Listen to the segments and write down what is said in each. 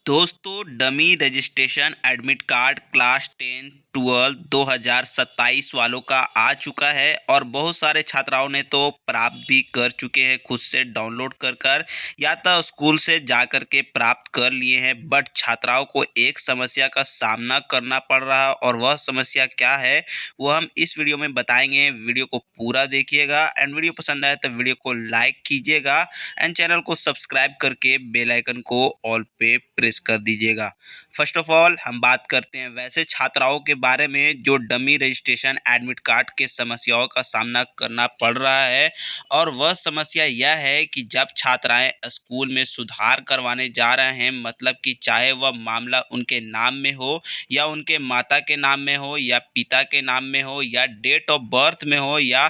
दोस्तों dummy registration admit card class 10 12 2027 वालों का आ चुका है और बहुत सारे छात्राओं ने तो प्राप्त भी कर चुके हैं खुद से डाउनलोड कर या तो स्कूल से जा कर के प्राप्त कर लिए हैं। बट छात्राओं को एक समस्या का सामना करना पड़ रहा है और वह समस्या क्या है वो हम इस वीडियो में बताएंगे। वीडियो को पूरा देखिएगा एंड वीडियो पसंद आए तो वीडियो को लाइक कीजिएगा एंड चैनल को सब्सक्राइब करके बेल आइकन को ऑल पे प्रेस कर दीजिएगा। फर्स्ट ऑफ ऑल हम बात करते हैं वैसे छात्राओं के बारे में जो डमी रजिस्ट्रेशन एडमिट कार्ड के समस्याओं का सामना करना पड़ रहा है। और वह समस्या यह है कि जब छात्राएं स्कूल में सुधार करवाने जा रहे हैं, मतलब कि चाहे वह मामला उनके नाम में हो या उनके माता के नाम में हो या पिता के नाम में हो या डेट ऑफ बर्थ में हो या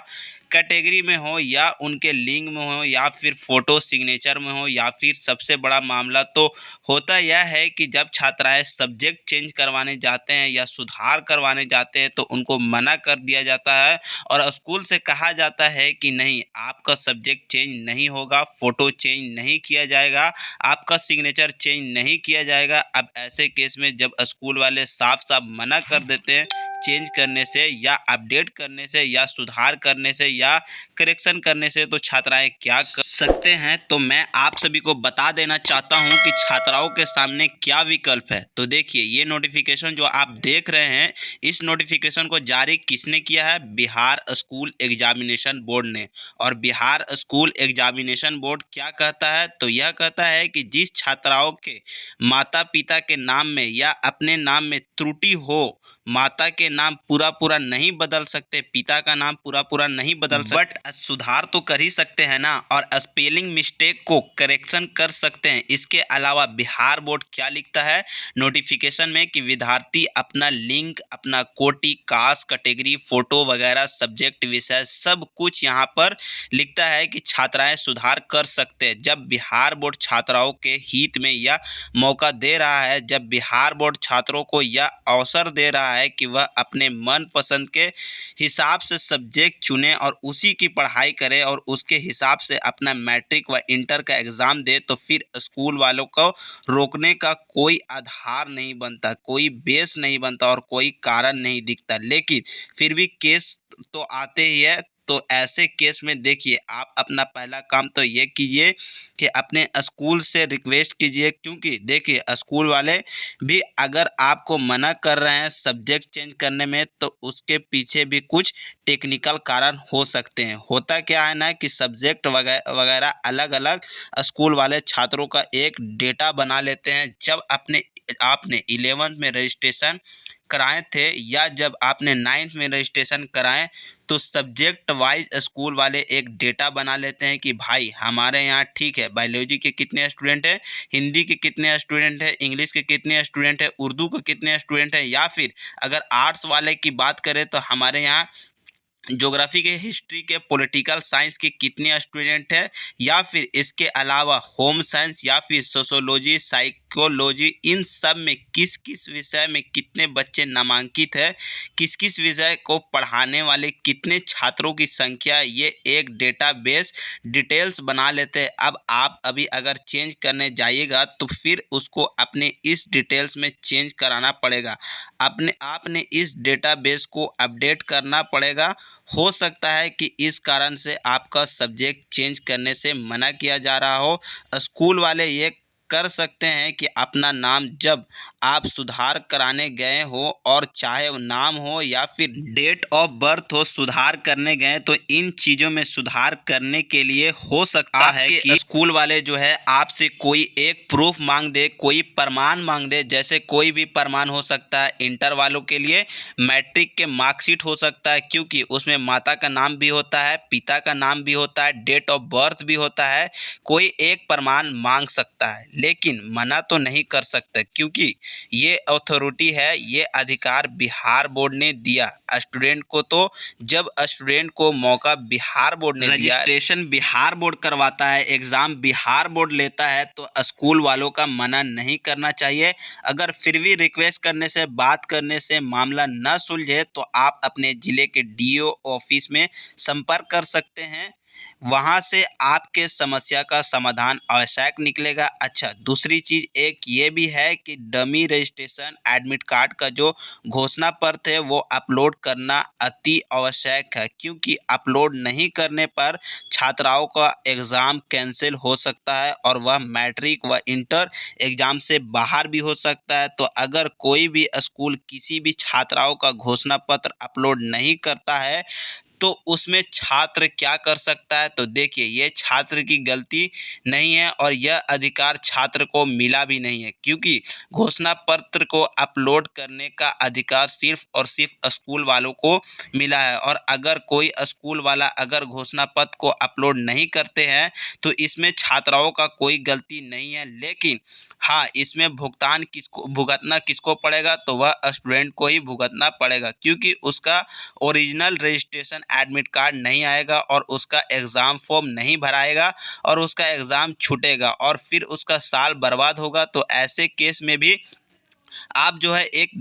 कैटेगरी में हो या उनके लिंग में हो या फिर फ़ोटो सिग्नेचर में हो या फिर सबसे बड़ा मामला तो होता यह है कि जब छात्राएं सब्जेक्ट चेंज करवाने जाते हैं या सुधार करवाने जाते हैं तो उनको मना कर दिया जाता है और स्कूल से कहा जाता है कि नहीं, आपका सब्जेक्ट चेंज नहीं होगा, फ़ोटो चेंज नहीं किया जाएगा, आपका सिग्नेचर चेंज नहीं किया जाएगा। अब ऐसे केस में जब स्कूल वाले साफ साफ मना कर देते हैं चेंज करने से या अपडेट करने से या सुधार करने से या करेक्शन करने से, तो छात्राएं क्या कर सकते हैं। तो मैं आप सभी को बता देना चाहता हूं कि छात्राओं के सामने क्या विकल्प है। तो देखिए, ये नोटिफिकेशन जो आप देख रहे हैं, इस नोटिफिकेशन को जारी किसने किया है? बिहार स्कूल एग्जामिनेशन बोर्ड ने। और बिहार स्कूल एग्जामिनेशन बोर्ड क्या कहता है? तो यह कहता है कि जिस छात्राओं के माता पिता के नाम में या अपने नाम में त्रुटि हो, माता के नाम पूरा नहीं बदल सकते, पिता का नाम पूरा नहीं बदल सकते, बट सुधार तो कर ही सकते हैं ना, और स्पेलिंग मिस्टेक को करेक्शन कर सकते हैं। इसके अलावा बिहार बोर्ड क्या लिखता है नोटिफिकेशन में कि विद्यार्थी अपना लिंक, अपना कोटि, कास्ट, कैटेगरी, फोटो वगैरह, सब्जेक्ट, विषय सब कुछ यहाँ पर लिखता है कि छात्राएं सुधार कर सकते हैं। जब बिहार बोर्ड छात्राओं के हित में यह मौका दे रहा है, जब बिहार बोर्ड छात्रों को यह अवसर दे रहा है कि वह अपने मन पसंद के हिसाब से सब्जेक्ट चुने और उसी की पढ़ाई करे और उसके हिसाब से अपना मैट्रिक व इंटर का एग्ज़ाम दे, तो फिर स्कूल वालों को रोकने का कोई आधार नहीं बनता, कोई बेस नहीं बनता और कोई कारण नहीं दिखता। लेकिन फिर भी केस तो आते ही है। तो ऐसे केस में देखिए, आप अपना पहला काम तो ये कीजिए कि अपने स्कूल से रिक्वेस्ट कीजिए, क्योंकि देखिए स्कूल वाले भी अगर आपको मना कर रहे हैं सब्जेक्ट चेंज करने में तो उसके पीछे भी कुछ टेक्निकल कारण हो सकते हैं। होता क्या है ना कि सब्जेक्ट वगैरह अलग अलग स्कूल वाले छात्रों का एक डेटा बना लेते हैं। जब आपने 11th में रजिस्ट्रेशन कराए थे या जब आपने 9th में रजिस्ट्रेशन कराएं, तो सब्जेक्ट वाइज स्कूल वाले एक डेटा बना लेते हैं कि भाई हमारे यहाँ ठीक है, बायोलॉजी के कितने स्टूडेंट हैं, हिंदी के कितने स्टूडेंट हैं, इंग्लिश के कितने स्टूडेंट हैं, उर्दू के कितने स्टूडेंट हैं, या फिर अगर आर्ट्स वाले की बात करें तो हमारे यहाँ ज्योग्राफी के, हिस्ट्री के, पॉलिटिकल साइंस के कितने स्टूडेंट हैं, या फिर इसके अलावा होम साइंस या फिर सोशोलॉजी, साइकोलॉजी, इन सब में किस किस विषय में कितने बच्चे नामांकित है, किस किस विषय को पढ़ाने वाले कितने छात्रों की संख्या, ये एक डेटाबेस डिटेल्स बना लेते हैं। अब आप अभी अगर चेंज करने जाइएगा तो फिर उसको अपने इस डिटेल्स में चेंज कराना पड़ेगा, आपने इस डेटाबेस को अपडेट करना पड़ेगा। हो सकता है कि इस कारण से आपका सब्जेक्ट चेंज करने से मना किया जा रहा हो। स्कूल वाले ये कर सकते हैं कि अपना नाम जब आप सुधार कराने गए हो, और चाहे वो नाम हो या फिर डेट ऑफ बर्थ हो, सुधार करने गए तो इन चीज़ों में सुधार करने के लिए हो सकता है कि स्कूल वाले जो है आपसे कोई एक प्रूफ मांग दे, कोई प्रमाण मांग दे। जैसे कोई भी प्रमाण हो सकता है, इंटर वालों के लिए मैट्रिक के मार्कशीट हो सकता है, क्योंकि उसमें माता का नाम भी होता है, पिता का नाम भी होता है, डेट ऑफ बर्थ भी होता है। कोई एक प्रमाण मांग सकता है लेकिन मना तो नहीं कर सकता, क्योंकि ये अथॉरिटी है, ये अधिकार बिहार बोर्ड ने दिया स्टूडेंट को। तो जब स्टूडेंट को मौका बिहार बोर्ड ने दिया, रजिस्ट्रेशन बिहार बोर्ड करवाता है, एग्ज़ाम बिहार बोर्ड लेता है, तो स्कूल वालों का मना नहीं करना चाहिए। अगर फिर भी रिक्वेस्ट करने से, बात करने से मामला न सुलझे तो आप अपने ज़िले के डीओ ऑफिस में संपर्क कर सकते हैं। वहाँ से आपके समस्या का समाधान आवश्यक निकलेगा। अच्छा, दूसरी चीज़ एक ये भी है कि डमी रजिस्ट्रेशन एडमिट कार्ड का जो घोषणा पत्र है वो अपलोड करना अति आवश्यक है, क्योंकि अपलोड नहीं करने पर छात्राओं का एग्ज़ाम कैंसिल हो सकता है और वह मैट्रिक व इंटर एग्ज़ाम से बाहर भी हो सकता है। तो अगर कोई भी स्कूल किसी भी छात्राओं का घोषणा पत्र अपलोड नहीं करता है तो उसमें छात्र क्या कर सकता है? तो देखिए, ये छात्र की गलती नहीं है और यह अधिकार छात्र को मिला भी नहीं है, क्योंकि घोषणा पत्र को अपलोड करने का अधिकार सिर्फ और सिर्फ स्कूल वालों को मिला है। और अगर कोई स्कूल वाला अगर घोषणा पत्र को अपलोड नहीं करते हैं तो इसमें छात्राओं का कोई गलती नहीं है। लेकिन हाँ, इसमें भुगतना किसको पड़ेगा? तो वह स्टूडेंट को ही भुगतना पड़ेगा, क्योंकि उसका ओरिजिनल रजिस्ट्रेशन एडमिट कार्ड नहीं आएगा और उसका एग्ज़ाम फॉर्म नहीं भराएगा और उसका एग्ज़ाम छूटेगा और फिर उसका साल बर्बाद होगा। तो ऐसे केस में भी आप जो है एक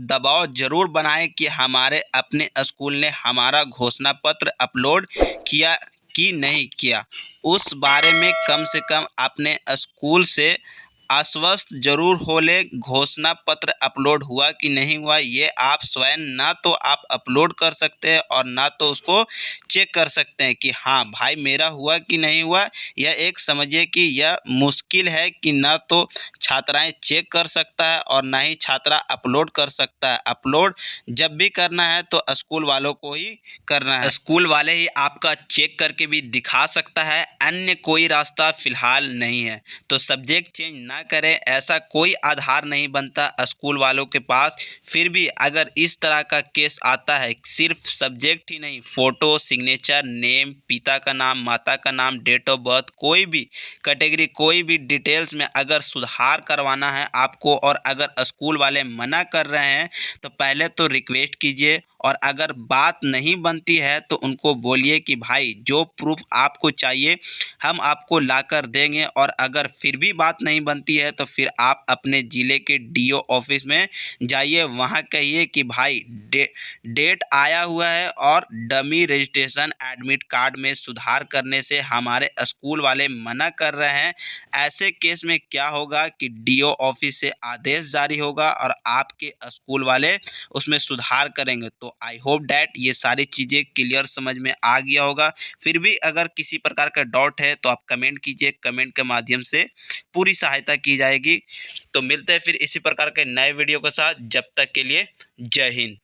दबाव ज़रूर बनाएं कि हमारे अपने स्कूल ने हमारा घोषणा पत्र अपलोड किया कि नहीं किया, उस बारे में कम से कम अपने स्कूल से आश्वस्त जरूर हो ले। घोषणा पत्र अपलोड हुआ कि नहीं हुआ ये आप स्वयं ना तो आप अपलोड कर सकते हैं और ना तो उसको चेक कर सकते हैं कि हाँ भाई मेरा हुआ कि नहीं हुआ। यह एक समझिए कि यह मुश्किल है कि ना तो छात्राएं चेक कर सकता है और ना ही छात्रा अपलोड कर सकता है। अपलोड जब भी करना है तो स्कूल वालों को ही करना है, स्कूल वाले ही आपका चेक करके भी दिखा सकता है, अन्य कोई रास्ता फिलहाल नहीं है। तो सब्जेक्ट चेंज ना करें, ऐसा कोई आधार नहीं बनता स्कूल वालों के पास। फिर भी अगर इस तरह का केस आता है, सिर्फ सब्जेक्ट ही नहीं, फ़ोटो, सिग्नेचर, नेम, पिता का नाम, माता का नाम, डेट ऑफ बर्थ, कोई भी कैटेगरी, कोई भी डिटेल्स में अगर सुधार करवाना है आपको और अगर स्कूल वाले मना कर रहे हैं तो पहले तो रिक्वेस्ट कीजिए और अगर बात नहीं बनती है तो उनको बोलिए कि भाई जो प्रूफ आपको चाहिए हम आपको लाकर देंगे। और अगर फिर भी बात नहीं बनती है तो फिर आप अपने ज़िले के डीओ ऑफिस में जाइए, वहाँ कहिए कि भाई डेट आया हुआ है और डमी रजिस्ट्रेशन एडमिट कार्ड में सुधार करने से हमारे स्कूल वाले मना कर रहे हैं। ऐसे केस में क्या होगा कि डीओ ऑफिस से आदेश जारी होगा और आपके स्कूल वाले उसमें सुधार करेंगे। तो आई होप डैट ये सारी चीज़ें क्लियर समझ में आ गया होगा। फिर भी अगर किसी प्रकार का डाउट है तो आप कमेंट कीजिए, कमेंट के माध्यम से पूरी सहायता की जाएगी। तो मिलते हैं फिर इसी प्रकार के नए वीडियो के साथ, जब तक के लिए जय हिंद।